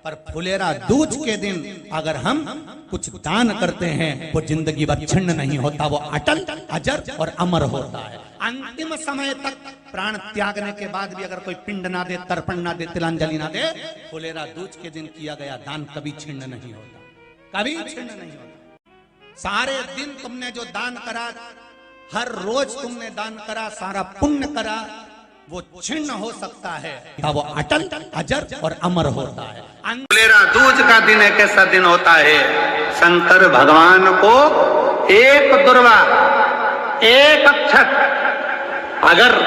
पर फुलेरा दूज के दिन अगर हम कुछ दान करते हैं वो जिंदगी भर छिन्न नहीं होता, वो अटल अजर और अमर होता है। अंतिम समय तक प्राण त्यागने के बाद भी अगर कोई पिंड ना दे, तर्पण ना दे, तिलांजलि ना दे, फुलेरा दूज के दिन किया गया दान कभी छिन्न नहीं होता, कभी छिन्न नहीं होता। सारे दिन तुमने जो दान करा, हर रोज तुमने दान करा, सारा पुण्य करा, वो छिन्न हो सकता है, वो अटल अजर और अमर होता है। फुलेरा दूज का दिन एक ऐसा दिन होता है, शंकर भगवान को एक दुर्वा, एक अक्षत अगर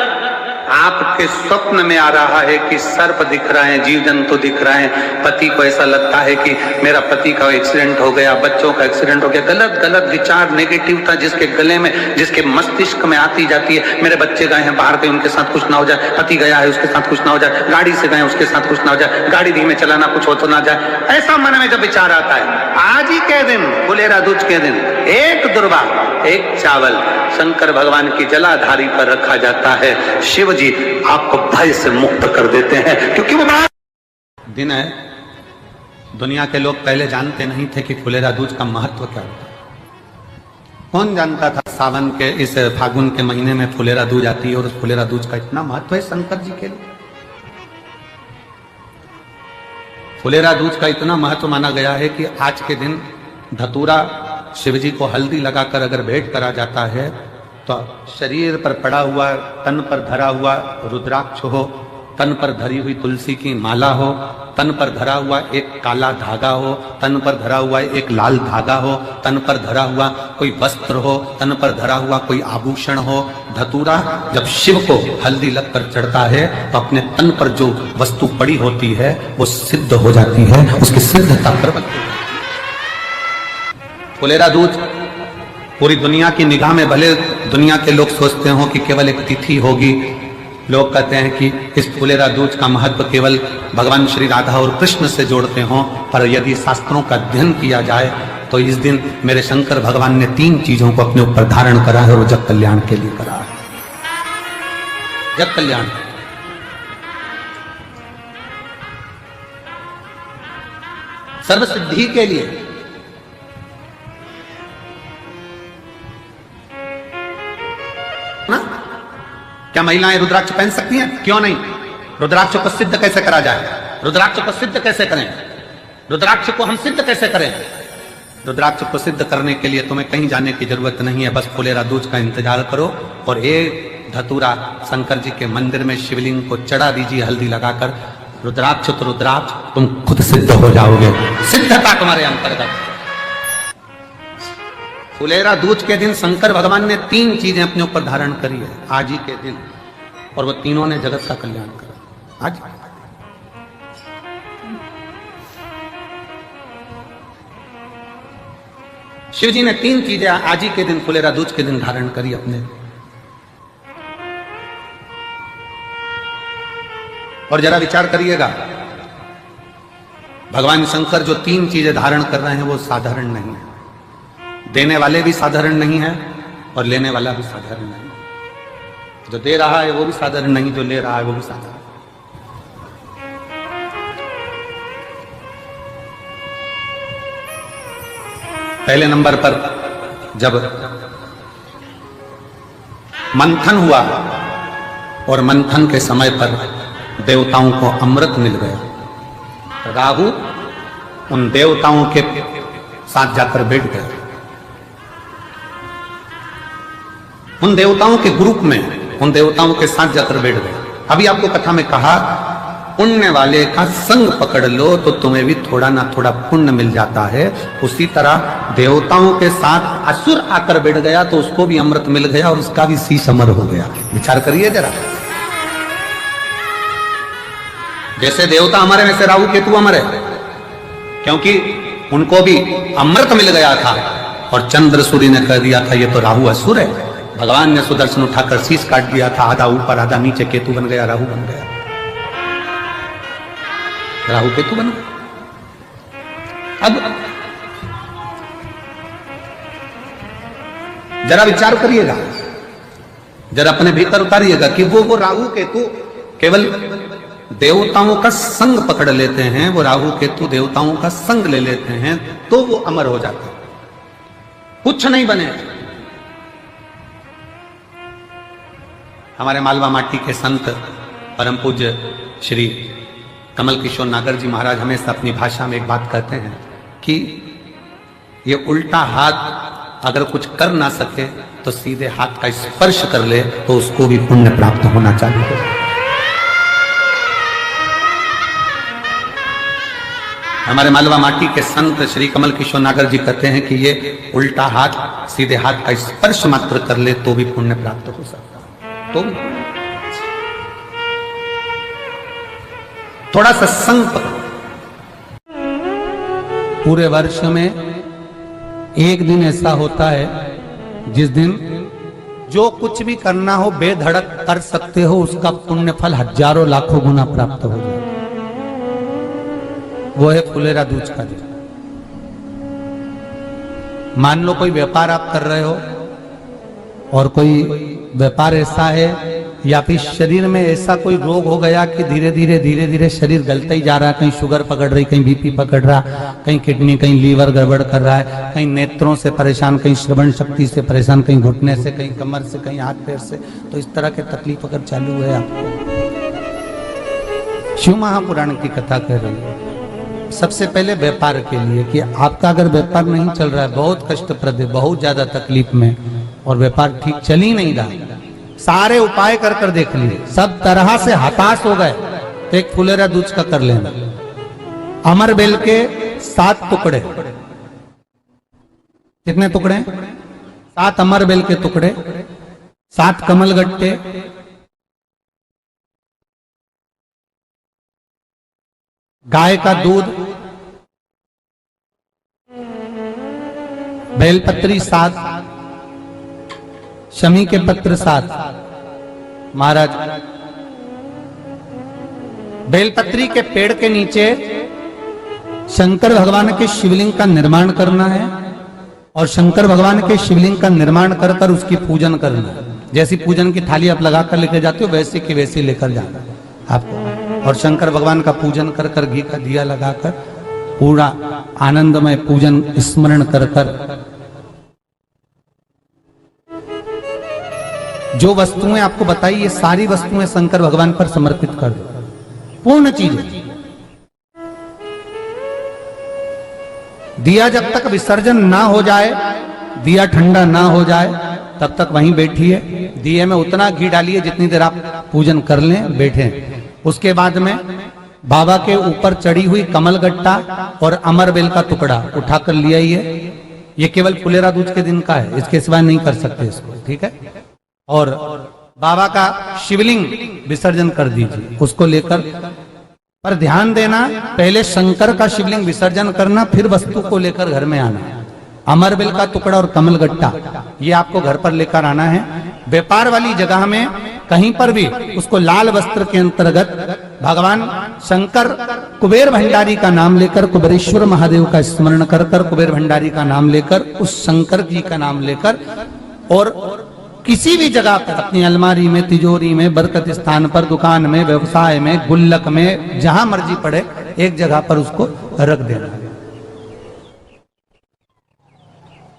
आपके स्वप्न में आ रहा है कि सर्प दिख रहे हैं, जीव जंतु दिख रहे हैं, पति को ऐसा लगता है कि मेरा पति का एक्सीडेंट हो गया, बच्चों का एक्सीडेंट हो गया, गलत गलत विचार, नेगेटिवता जिसके गले में, जिसके मस्तिष्क में आती जाती है, मेरे बच्चे गए हैं बाहर, कहीं उनके साथ कुछ ना हो जाए, पति गया है उसके साथ कुछ ना हो जाए, गाड़ी से गए उसके साथ कुछ ना हो जाए, गाड़ी धीमे चलाना, कुछ हो तो ना जाए, ऐसा मन में जब विचार आता है, आज ही के दिन, फुलेरा दूज के दिन, एक दुर्वा, एक चावल शंकर भगवान की जलाधारी पर रखा जाता है। शिव जी आपको भय से मुक्त कर देते हैं, क्योंकि वो दिन है। दुनिया के लोग पहले जानते नहीं थे कि फुलेरा दूज का महत्व क्या होता है। कौन जानता था सावन के इस फागुन के महीने में फुलेरा दूज आती है और उस फुलेरा दूज का इतना महत्व है शंकर जी के लिए। फुलेरा दूज का इतना महत्व माना गया है कि आज के दिन धतूरा शिव जी को हल्दी लगाकर अगर भेंट करा जाता है तो शरीर पर पड़ा हुआ, तन पर धरा हुआ रुद्राक्ष हो, तन पर धरी हुई तुलसी की माला हो, तन पर धरा हुआ एक काला धागा हो, तन पर धरा हुआ एक लाल धागा हो, तन पर धरा हुआ कोई वस्त्र हो, तन पर धरा हुआ कोई आभूषण हो, धतूरा जब शिव को हल्दी लगकर चढ़ता है तो अपने तन पर जो वस्तु पड़ी होती है वो सिद्ध हो जाती है, उसकी सिद्धता प्रबल हो जाती है। फुलेरा दूज पूरी दुनिया की निगाह में, भले दुनिया के लोग सोचते हो कि केवल एक तिथि होगी, लोग कहते हैं कि इस फुलेरा दूज का महत्व केवल भगवान श्री राधा और कृष्ण से जोड़ते हो, पर यदि शास्त्रों का अध्ययन किया जाए तो इस दिन मेरे शंकर भगवान ने 3 चीजों को अपने ऊपर धारण करा है और जग कल्याण के लिए करा है। जग कल्याण, सर्व सिद्धि के लिए। क्या महिलाएं रुद्राक्ष पहन सकती हैं? क्यों नहीं? रुद्राक्ष को सिद्ध कैसे करा जाए? रुद्राक्ष को सिद्ध कैसे करें? रुद्राक्ष को हम सिद्ध कैसे करें? रुद्राक्ष को सिद्ध करने के लिए तुम्हें कहीं जाने की जरूरत नहीं है, बस फुलेरा दूज का इंतजार करो और एक धतूरा शंकर जी के मंदिर में शिवलिंग को चढ़ा दीजिए हल्दी लगाकर। रुद्राक्ष तो रुद्राक्ष, तुम खुद सिद्ध हो जाओगे, सिद्धता तुम्हारे अंतर्गत। फुलेरा दूज के दिन शंकर भगवान ने 3 चीजें अपने ऊपर धारण करी है आज ही के दिन, और वो तीनों ने जगत का कल्याण करा आज। शिव जी ने 3 चीजें आज ही के दिन, फुलेरा दूज के दिन धारण करी अपने। और जरा विचार करिएगा, भगवान शंकर जो 3 चीजें धारण कर रहे हैं वो साधारण नहीं है। देने वाले भी साधारण नहीं है और लेने वाला भी साधारण नहीं है। जो दे रहा है वो भी साधारण नहीं, जो ले रहा है वो भी साधारण। पहले नंबर पर जब मंथन हुआ और मंथन के समय पर देवताओं को अमृत मिल गया, राहु उन देवताओं के साथ जाकर बैठ गया, उन देवताओं के ग्रुप में, उन देवताओं के साथ जाकर बैठ गए। अभी आपको कथा में कहा, पुण्य वाले का संग पकड़ लो तो तुम्हें भी थोड़ा ना थोड़ा पुण्य मिल जाता है। उसी तरह देवताओं के साथ असुर आकर बैठ गया तो उसको भी अमृत मिल गया और उसका भी शीश अमर हो गया। विचार करिए जरा, जैसे देवता अमर है वैसे राहु केतु अमर है, क्योंकि उनको भी अमृत मिल गया था और चंद्र सूर्य ने कह दिया था ये तो राहु असुर है। भगवान ने सुदर्शन उठाकर शीश काट दिया था, आधा ऊपर आधा नीचे, केतु बन गया, राहु बन गया, राहु केतु बन गया। अब जरा विचार करिएगा, जरा अपने भीतर उतारिएगा कि वो राहु केतु केवल देवताओं का संग पकड़ लेते हैं, वो राहु केतु देवताओं का संग ले लेते हैं, तो वो अमर हो जाते हैं, कुछ नहीं बने। हमारे मालवा माटी के संत परम पूज्य श्री कमल किशोर नागर जी महाराज हमेशा अपनी भाषा में एक बात कहते हैं कि ये उल्टा हाथ अगर कुछ कर ना सके तो सीधे हाथ का स्पर्श कर ले तो उसको भी पुण्य प्राप्त होना चाहिए। हमारे मालवा माटी के संत श्री कमल किशोर नागर जी कहते हैं कि ये उल्टा हाथ सीधे हाथ का स्पर्श मात्र कर ले तो भी पुण्य प्राप्त हो सकता है। तो थोड़ा सत्संग पूरे वर्ष में एक दिन ऐसा होता है जिस दिन जो कुछ भी करना हो बेधड़क कर सकते हो, उसका पुण्य फल हजारों लाखों गुना प्राप्त हो जाए। वो है फुलेरा दूज का दिन। मान लो कोई व्यापार आप कर रहे हो और कोई व्यापार ऐसा है या फिर शरीर में ऐसा कोई रोग हो गया कि धीरे धीरे शरीर गलता ही जा रहा है, कहीं शुगर पकड़ रही, कहीं बीपी पकड़ रहा, कहीं किडनी, कहीं लीवर गड़बड़ कर रहा है, कहीं नेत्रों से परेशान, कहीं श्रवण शक्ति से परेशान, कहीं घुटने से, कहीं कमर से, कहीं हाथ पैर से। तो इस तरह के तकलीफ अगर चालू है आपको, शिव महापुराण की कथा कह रही है सबसे पहले व्यापार के लिए कि आपका अगर व्यापार नहीं चल रहा है, बहुत कष्टप्रद है, बहुत ज्यादा तकलीफ में, और व्यापार ठीक चल ही नहीं रहा, सारे उपाय कर कर देख लिए, सब तरह से हताश हो गए, तो एक फुलेरा दूज का कर लेना। अमर बेल के 7 टुकड़े, कितने टुकड़े? 7 अमर बेल के टुकड़े, 7 कमल गट्टे, गाय का दूध, बेलपत्री 7, शमी के पत्र 7। महाराज बेलपत्री के पेड़ के नीचे शंकर भगवान के शिवलिंग का निर्माण करना है और शंकर भगवान के शिवलिंग का निर्माण कर कर उसकी पूजन करना है। जैसी पूजन की थाली आप लगा कर लेकर जाते हो वैसे की वैसे लेकर जाना आपको, और शंकर भगवान का पूजन कर कर घी का दिया लगाकर पूरा आनंदमय पूजन स्मरण कर कर जो वस्तुएं आपको बताई ये सारी वस्तुएं शंकर भगवान पर समर्पित कर दो, पूर्ण चीजें। दिया जब तक विसर्जन ना हो जाए, दिया ठंडा ना हो जाए, तब तक वहीं बैठिए। दिए में उतना घी डालिए जितनी देर आप पूजन कर लें, बैठे। उसके बाद में बाबा के ऊपर चढ़ी हुई कमल गट्टा और अमर बेल का टुकड़ा उठाकर ले आइए। ये केवल फुलेरा दूज के दिन का है, इसके सिवाय नहीं कर सकते इसको, ठीक है। और बाबा का शिवलिंग विसर्जन कर दीजिए, उसको लेकर, पर ध्यान देना पहले शंकर का शिवलिंग विसर्जन करना, फिर वस्तु को लेकर घर में आना। अमर बेल का टुकड़ा और कमल गट्टा ये आपको घर पर लेकर आना है। व्यापार वाली जगह में कहीं पर भी उसको लाल वस्त्र के अंतर्गत भगवान शंकर कुबेर भंडारी का नाम लेकर, कुबेरेश्वर महादेव का स्मरण कर कर, कुबेर भंडारी का नाम लेकर, उस शंकर जी का नाम लेकर, और किसी भी जगह पर अपनी अलमारी में, तिजोरी में, बरकत स्थान पर, दुकान में, व्यवसाय में, गुल्लक में, जहां मर्जी पड़े एक जगह पर उसको रख देना।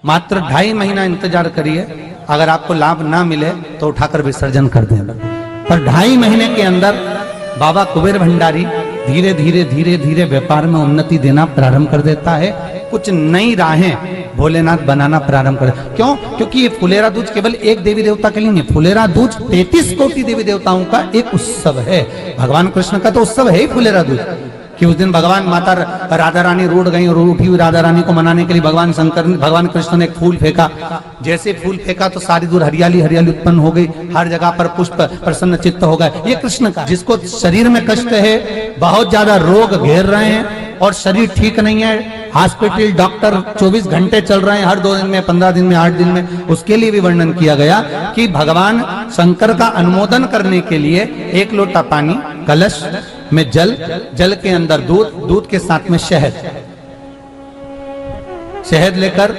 मात्र 2.5 महीना इंतजार करिए, अगर आपको लाभ ना मिले तो उठाकर विसर्जन कर देना। पर 2.5 महीने के अंदर बाबा कुबेर भंडारी धीरे धीरे धीरे धीरे व्यापार में उन्नति देना प्रारंभ कर देता है। कुछ नई राहें भोलेनाथ बनाना प्रारंभ कर। क्यों? क्योंकि ये फुलेरा दूज केवल एक देवी देवता के लिए नहीं, फुलेरा दूज 33 कोटि देवी देवताओं का एक उत्सव है। भगवान कृष्ण का तो उत्सव है ही फुलेरा दूज, कि उस दिन भगवान माता राधा रानी रूठ गई और उठी हुई राधा रानी को मनाने के लिए भगवान कृष्ण ने एक फूल फेंका। जैसे फूल फेंका तो सारी दूर हरियाली हरियाली उत्पन्न हो गई, हर जगह पर पुष्प प्रसन्न चित्त हो गए। ये कृष्ण का, जिसको शरीर में कष्ट है, बहुत ज्यादा रोग घेर रहे हैं और शरीर ठीक नहीं है, हॉस्पिटल डॉक्टर 24 घंटे चल रहे हैं, हर 2 दिन में, 15 दिन में, 8 दिन में, उसके लिए भी वर्णन किया गया कि भगवान शंकर का अनुमोदन करने के लिए 1 लोटा पानी, कलश में जल, जल के अंदर दूध, दूध के साथ में शहद, शहद लेकर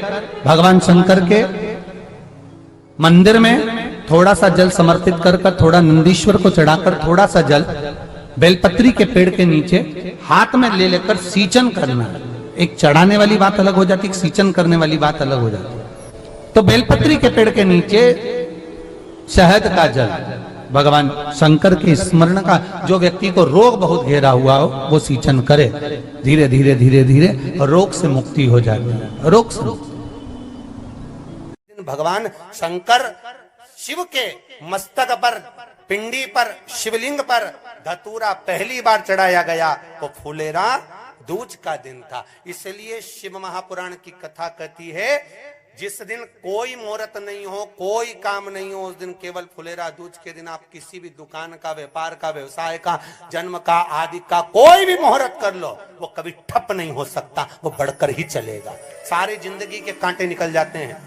भगवान शंकर के मंदिर में थोड़ा सा जल समर्पित कर कर, थोड़ा नंदीश्वर को चढ़ाकर थोड़ा सा जल बेलपत्री के पेड़ के नीचे हाथ में ले लेकर सींचन करना। एक चढ़ाने वाली बात अलग हो जाती, एक सींचन करने वाली बात अलग हो जाती। तो बेलपत्री के पेड़ के नीचे शहद का जल, भगवान शंकर के स्मरण का, जो व्यक्ति को रोग बहुत घेरा हुआ हो वो सींचन करे, धीरे धीरे धीरे धीरे रोग से मुक्ति हो जाती है। रोग से भगवान शंकर शिव के मस्तक पर, पिंडी पर, शिवलिंग पर धतूरा पहली बार चढ़ाया गया तो फुलेरा दूज का दिन था। इसलिए शिव महापुराण की कथा कहती है जिस दिन कोई मुहूर्त नहीं हो, कोई काम नहीं हो, उस दिन केवल फुलेरा दूज के दिन आप किसी भी दुकान का, व्यापार का, व्यवसाय का, जन्म का, आदि का कोई भी मुहूर्त कर लो, वो कभी ठप नहीं हो सकता, वो बढ़कर ही चलेगा। सारी जिंदगी के कांटे निकल जाते हैं,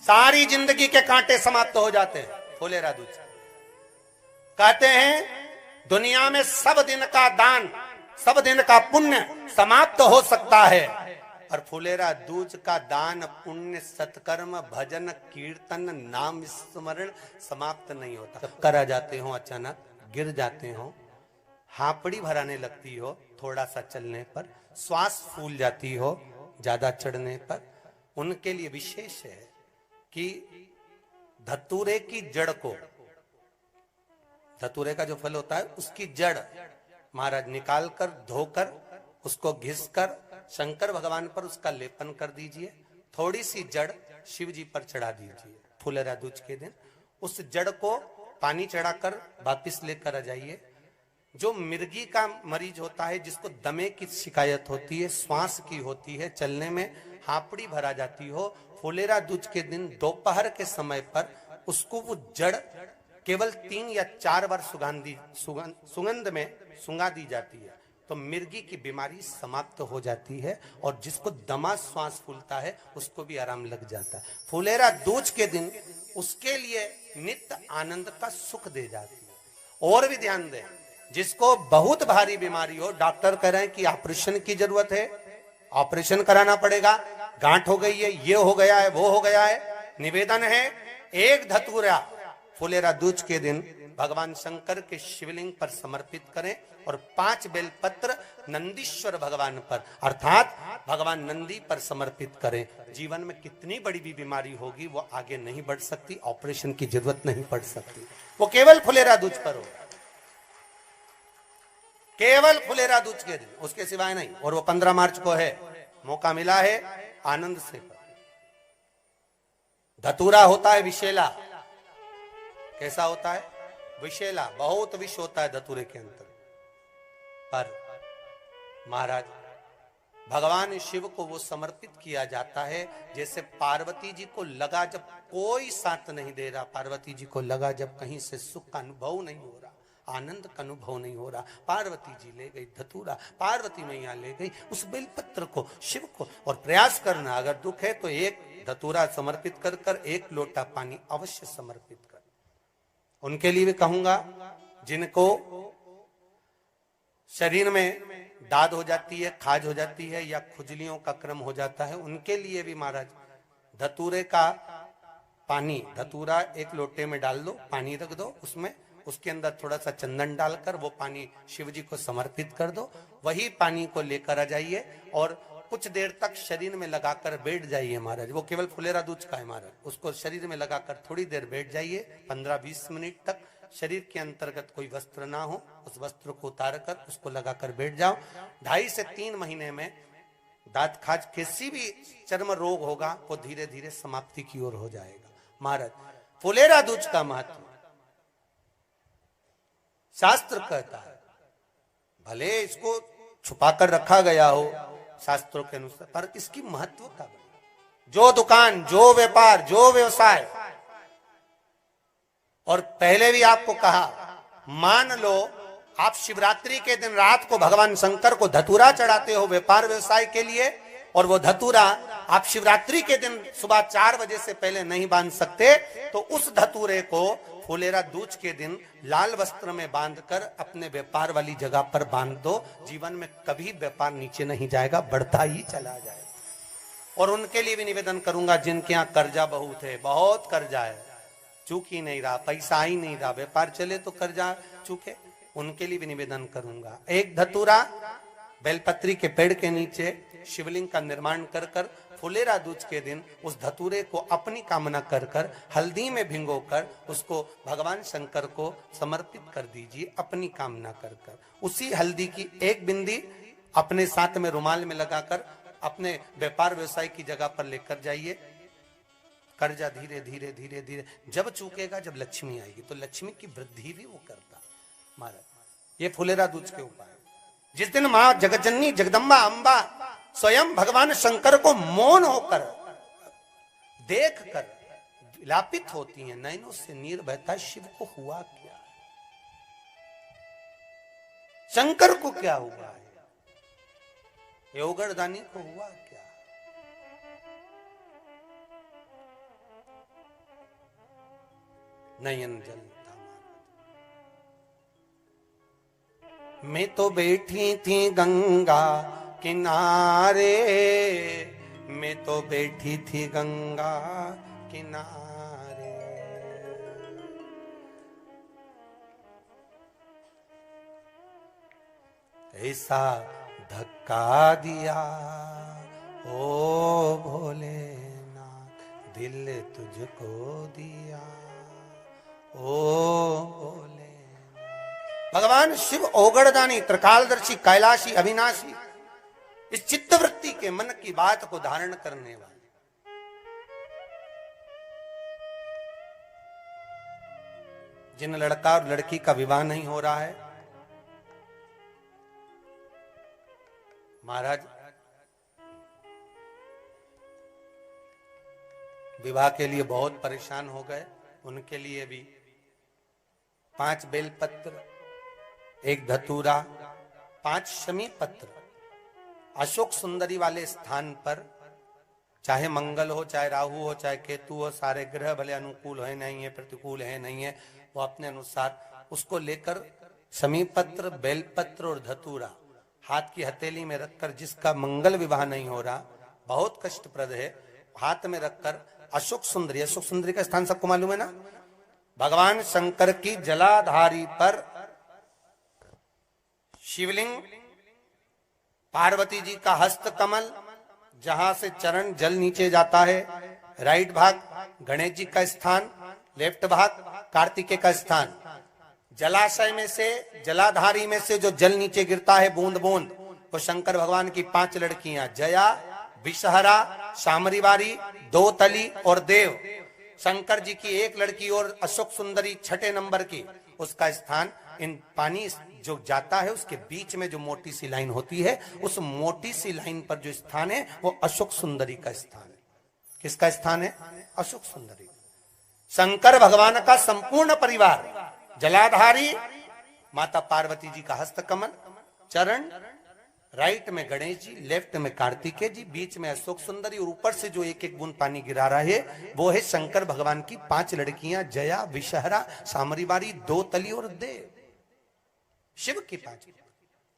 सारी जिंदगी के कांटे समाप्त हो जाते हैं फुलेरा दूज। कहते हैं दुनिया में सब दिन का दान, सब दिन का पुण्य समाप्त हो सकता है, और फुलेरा दूज का दान, पुण्य, सत्कर्म, भजन, कीर्तन, नाम स्मरण समाप्त नहीं होता। चक्कर आ जाते हो, अचानक गिर जाते हो, हापड़ी भराने लगती हो थोड़ा सा चलने पर, श्वास फूल जाती हो ज्यादा चढ़ने पर, उनके लिए विशेष है कि धतूरे की जड़ को, धतूरे का जो फल होता है उसकी जड़ महाराज निकाल कर, धोकर, उसको घिस कर शंकर भगवान पर उसका लेपन कर दीजिए। थोड़ी सी जड़ शिव जी पर चढ़ा दीजिए फुलेरा दूज के दिन। उस जड़ को पानी चढ़ाकर वापिस लेकर आ जाइए। जो मिर्गी का मरीज होता है, जिसको दमे की शिकायत होती है, श्वास की होती है, चलने में हापड़ी भरा जाती हो, फुलेरा दूज के दिन दोपहर के समय पर उसको वो जड़ केवल 3 या 4 बार सुगंध में सुंगा दी जाती है, तो मिर्गी की बीमारी समाप्त हो जाती है, और जिसको दमा श्वास फूलता है उसको भी आराम लग जाता है। फुलेरा दूज के दिन उसके लिए नित्य आनंद का सुख दे जाती है। और भी ध्यान दें, जिसको बहुत भारी बीमारी हो, डॉक्टर कह रहे हैं कि ऑपरेशन की जरूरत है, ऑपरेशन कराना पड़ेगा, गांठ हो गई है, ये हो गया है, वो हो गया है, निवेदन है एक धतूरा फुलेरा दूज के दिन भगवान शंकर के शिवलिंग पर समर्पित करें, और 5 बेलपत्र नंदीश्वर भगवान पर अर्थात भगवान नंदी पर समर्पित करें। जीवन में कितनी बड़ी भी बीमारी होगी वो आगे नहीं बढ़ सकती, ऑपरेशन की जरूरत नहीं पड़ सकती, वो केवल फुलेरा दूज पर हो, केवल फुलेरा दूज के दिन, उसके सिवाय नहीं। और वो 15 मार्च को है, मौका मिला है, आनंद से। धतूरा होता है विषैला। कैसा होता है? विषैला, बहुत विष होता है धतूरे के अंदर। पर महाराज भगवान शिव को वो समर्पित किया जाता है जैसे पार्वती जी को लगा, जब कोई साथ नहीं दे रहा, पार्वती जी को लगा जब कहीं से सुख का अनुभव नहीं हो रहा, आनंद का अनुभव नहीं हो रहा, पार्वती जी ले गई धतूरा, पार्वती मैया ले गई उस बेलपत्र को शिव को। और प्रयास करना, अगर दुख है तो एक धतूरा समर्पित कर कर 1 लोटा पानी अवश्य समर्पित कर। उनके लिए भी कहूंगा जिनको शरीर में दाद हो जाती है, खाज हो जाती है, या खुजलियों का क्रम हो जाता है, उनके लिए भी महाराज धतूरे का पानी, धतूरा 1 लोटे में डाल दो, पानी रख दो उसमें, उसके अंदर थोड़ा सा चंदन डालकर वो पानी शिव जी को समर्पित कर दो। वही पानी को लेकर आ जाइए और कुछ देर तक शरीर में लगाकर बैठ जाइए महाराज। वो केवल फुलेरा दूज का है महाराज, उसको शरीर में लगाकर थोड़ी देर बैठ जाइए, 15-20 मिनट तक। शरीर के अंतर्गत कोई वस्त्र ना हो, उस वस्त्र को उतार कर उसको लगाकर बैठ जाओ। 2.5 से 3 महीने में दांत खाज, किसी भी चर्म रोग होगा वो धीरे धीरे समाप्ति की ओर हो जाएगा। महाराज फुलेरा दूज का महत्व शास्त्र कहता है, भले इसको छुपाकर रखा गया हो शास्त्रों के अनुसार, पर इसकी महत्वता, जो दुकान, जो व्यापार, जो व्यवसाय, और पहले भी आपको कहा, मान लो आप शिवरात्रि के दिन रात को भगवान शंकर को धतूरा चढ़ाते हो व्यापार व्यवसाय के लिए, और वो धतूरा आप शिवरात्रि के दिन सुबह 4 बजे से पहले नहीं बांध सकते, तो उस धतूरे को फुलेरा दूज के दिन लाल वस्त्र में बांधकर अपने व्यापार वाली जगह पर बांध दो। जीवन में कभी व्यापार नीचे नहीं जाएगा, बढ़ता ही चला जाएगा। और उनके लिए भी निवेदन करूंगा जिनके यहाँ कर्जा बहुत है, बहुत कर्जा है, चूक ही नहीं रहा, पैसा ही नहीं रहा, व्यापार चले तो कर्जा चूके, उनके लिए भी निवेदन करूंगा। एक धतूरा बेलपत्री के पेड़ के नीचे शिवलिंग का निर्माण कर कर फुलेरा दूज के दिन उस धतूरे को अपनी कामना कर कर हल्दी में भिंगोकर उसको भगवान शंकर को समर्पित कर दीजिए अपनी कामना कर कर। उसी हल्दी की एक बिंदी अपने साथ में रुमाल में लगाकर अपने व्यापार व्यवसाय की जगह पर लेकर जाइए। कर्जा धीरे धीरे धीरे धीरे जब चूकेगा, जब लक्ष्मी आएगी तो लक्ष्मी की वृद्धि भी वो करता महाराज। ये फुलेरा दूज के उपाय। जिस दिन मां जगज्जननी जगदम्बा अंबा स्वयं भगवान शंकर को मौन होकर देख कर विलापित होती हैं, नैनों से नीर बहता, शिव को हुआ क्या, शंकर को क्या हुआ है, योगरदानी को हुआ क्या। नयन जलता मैं तो बैठी थी गंगा किनारे, मैं तो बैठी थी गंगा किनारे, ऐसा धक्का दिया ओ भोलेनाथ, दिल तुझको दिया ओ भोले। भगवान शिव ओगड़दानी, त्रिकालदर्शी, कैलाशी, अविनाशी, इस चित्तवृत्ति के मन की बात को धारण करने वाले। जिन लड़का और लड़की का विवाह नहीं हो रहा है, महाराज विवाह के लिए बहुत परेशान हो गए, उनके लिए भी 5 बेलपत्र, 1 धतूरा, 5 शमी पत्र अशोक सुंदरी वाले स्थान पर, चाहे मंगल हो, चाहे राहु हो, चाहे केतु हो, सारे ग्रह भले अनुकूल है नहीं है, प्रतिकूल है नहीं है, वो अपने अनुसार उसको लेकर शमी पत्र, बेलपत्र और धतूरा हाथ की हथेली में रखकर, जिसका मंगल विवाह नहीं हो रहा, बहुत कष्टप्रद है, हाथ में रखकर अशोक सुंदरी, अशोक सुंदरी का स्थान सबको मालूम है ना, भगवान शंकर की जलाधारी पर शिवलिंग, पार्वती जी का हस्त कमल, जहां से चरण जल नीचे जाता है, राइट भाग गणेश जी का स्थान, लेफ्ट भाग कार्तिकेय का स्थान। जलाशय में से, जलाधारी में से जो जल नीचे गिरता है बूंद बूंद, वो शंकर भगवान की 5 लड़कियां, जया, विषहरा, शामरीवारी, दो तली और देव। शंकर जी की 1 लड़की और अशोक सुंदरी 6 नंबर की, उसका स्थान, इन पानी जो जाता है उसके बीच में जो मोटी सी लाइन होती है, उस मोटी सी लाइन पर जो स्थान है वो अशोक सुंदरी का स्थान है। किसका स्थान है? अशोक सुंदरी। शंकर भगवान का संपूर्ण परिवार, जलाधारी माता पार्वती जी का हस्तकमल, चरण, राइट में गणेश जी, लेफ्ट में कार्तिकेय जी, बीच में अशोक सुंदरी, और ऊपर से जो 1-1 बूंद पानी गिरा रहा है वो है शंकर भगवान की 5 लड़कियां, जया, विषहरा, सामरीवारी, दो तली और देव। शिव की 5।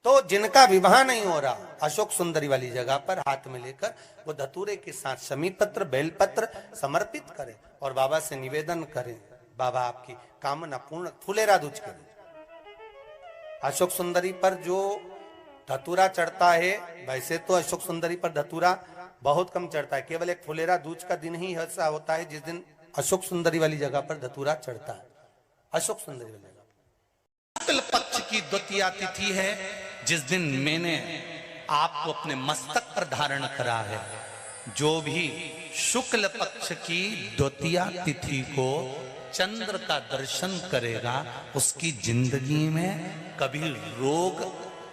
तो जिनका विवाह नहीं हो रहा, अशोक सुंदरी वाली जगह पर हाथ में लेकर वो धतूरे के साथ शमी पत्र, बेलपत्र समर्पित करें और बाबा से निवेदन करें, बाबा आपकी कामना पूर्ण। फुलेरा दूज के अशोक सुंदरी पर जो धतूरा चढ़ता है, वैसे तो अशोक सुंदरी पर धतूरा बहुत कम चढ़ता है, केवल एक फुलेरा दूज का दिन ही ऐसा होता है जिस दिन अशोक सुंदरी वाली जगह पर धतूरा चढ़ता है। अशोक सुंदरी वाली जगह शुक्ल पक्ष की द्वितीया तिथि है, जिस दिन मैंने आपको अपने मस्तक पर धारण करा है। जो भी शुक्ल पक्ष की द्वितीया तिथि को चंद्र का दर्शन करेगा, उसकी जिंदगी में कभी रोग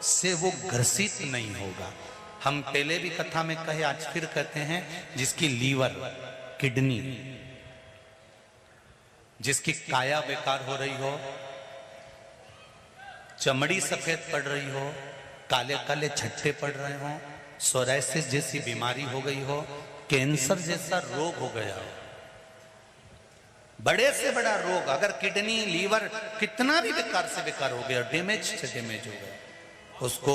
से वो ग्रसित नहीं होगा। हम पहले भी कथा में कहे, आज फिर कहते हैं, जिसकी लीवर, किडनी, जिसकी काया बेकार हो रही हो, चमड़ी सफेद पड़ रही हो, काले काले छट्टे पड़ रहे हो, सोराइसिस जैसी बीमारी हो गई हो, कैंसर जैसा रोग हो गया हो, बड़े से बड़ा रोग, अगर किडनी, लीवर कितना भी बेकार से बेकार हो गया, डैमेज से डैमेज हो गया, उसको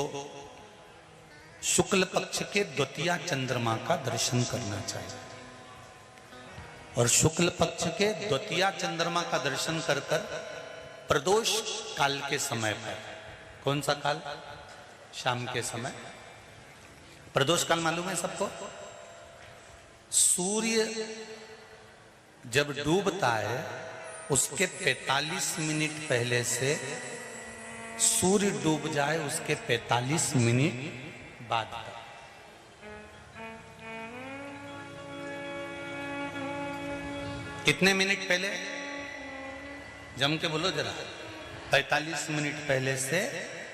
शुक्ल पक्ष के द्वितीया चंद्रमा का दर्शन करना चाहिए। और शुक्ल पक्ष के द्वितीया चंद्रमा का दर्शन कर कर प्रदोष काल के समय पर, कौन सा काल? शाम के समय। प्रदोष काल मालूम है सबको? सूर्य जब डूबता है उसके 45 मिनट पहले से सूर्य डूब जाए उसके 45 मिनट बाद का। कितने मिनट पहले? जम के बोलो जरा। 45 मिनट पहले से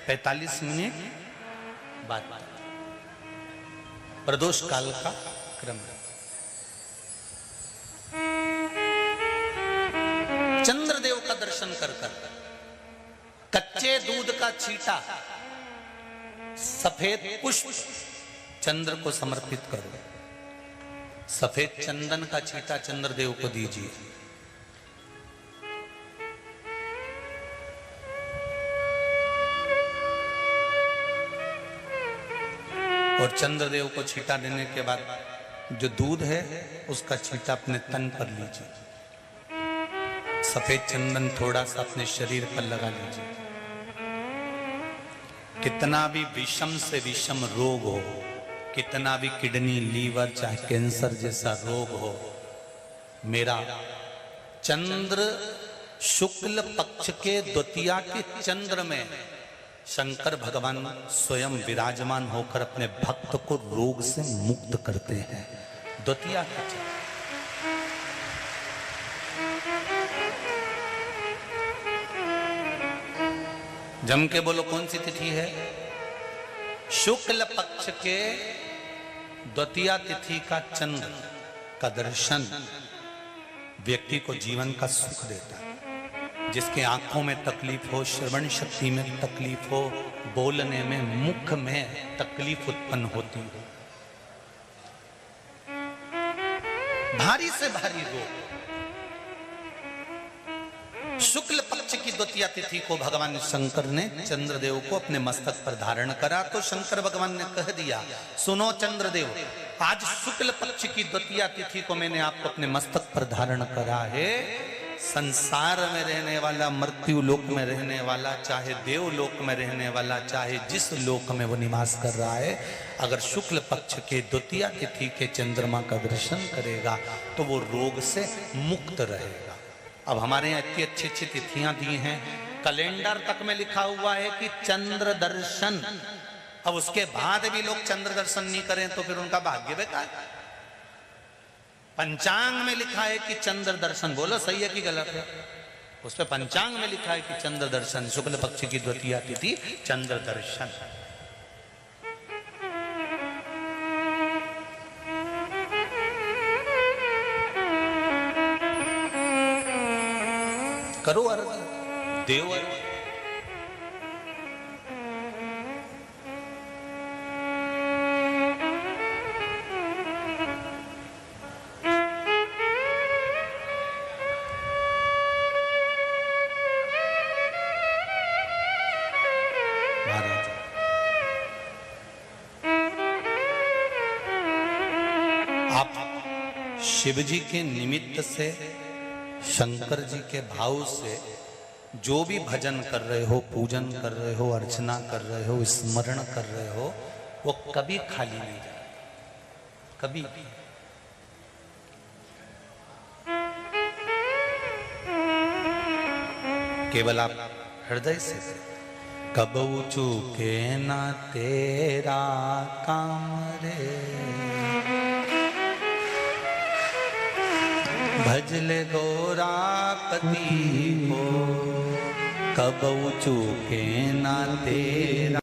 45 मिनट बाद प्रदोष काल का क्रम है। चंद्रदेव का दर्शन कर कर कच्चे दूध का छींटा, सफेद पुष्प चंद्र को समर्पित करो। सफेद चंदन का छींटा चंद्रदेव को दीजिए। और चंद्रदेव को छींटा देने के बाद जो दूध है उसका छींटा अपने तन पर लीजिए। सफेद चंदन थोड़ा सा अपने शरीर पर लगा लीजिए। कितना भी विषम से विषम रोग हो, कितना भी किडनी, लीवर, चाहे कैंसर जैसा रोग हो, मेरा चंद्र शुक्ल पक्ष के द्वितीया के चंद्र में शंकर भगवान स्वयं विराजमान होकर अपने भक्त को रोग से मुक्त करते हैं। द्वितीया का चंद्र। जम के बोलो कौन सी तिथि है? शुक्ल पक्ष के द्वितीया तिथि का चंद्र का दर्शन व्यक्ति को जीवन का सुख देता है। जिसके आंखों में तकलीफ हो, श्रवण शक्ति में तकलीफ हो, बोलने में, मुख में तकलीफ उत्पन्न होती हो, भारी से भारी रोग, शुक्ल पक्ष की द्वितीया तिथि को भगवान शंकर ने चंद्रदेव को अपने मस्तक पर धारण करा। तो शंकर भगवान ने कह दिया, सुनो चंद्रदेव, आज शुक्ल पक्ष की द्वितीया तिथि को मैंने आपको अपने मस्तक पर धारण करा है। संसार में रहने वाला, मृत्यु लोक में रहने वाला, चाहे देवलोक में रहने वाला, चाहे जिस लोक में वो निवास कर रहा है, अगर शुक्ल पक्ष के द्वितीया तिथि के चंद्रमा का दर्शन करेगा तो वो रोग से मुक्त रहेगा। अब हमारे यहाँ इतनी अच्छी अच्छी तिथियां दी हैं, कैलेंडर तक में लिखा हुआ है कि चंद्र दर्शन। अब उसके बाद भी लोग चंद्र दर्शन नहीं करें तो फिर उनका भाग्य बेकार। पंचांग में लिखा है कि चंद्र दर्शन, बोलो सही है कि गलत है? उस पे पंचांग में लिखा है कि चंद्र दर्शन, शुक्ल पक्ष की द्वितीया तिथि चंद्र दर्शन। करो अर्घ, देव अर्घ। महाराज आप शिव जी के निमित्त से, शंकर जी के भाव से जो भी भजन कर रहे हो, पूजन कर रहे हो, अर्चना कर रहे हो, स्मरण कर रहे हो, वो कभी खाली नहीं जाएगा, कभी भी। केवल आप हृदय से, कबहू चूके ना तेरा काम रे, भजले गौरापति को, कबहू चूके ना तेरा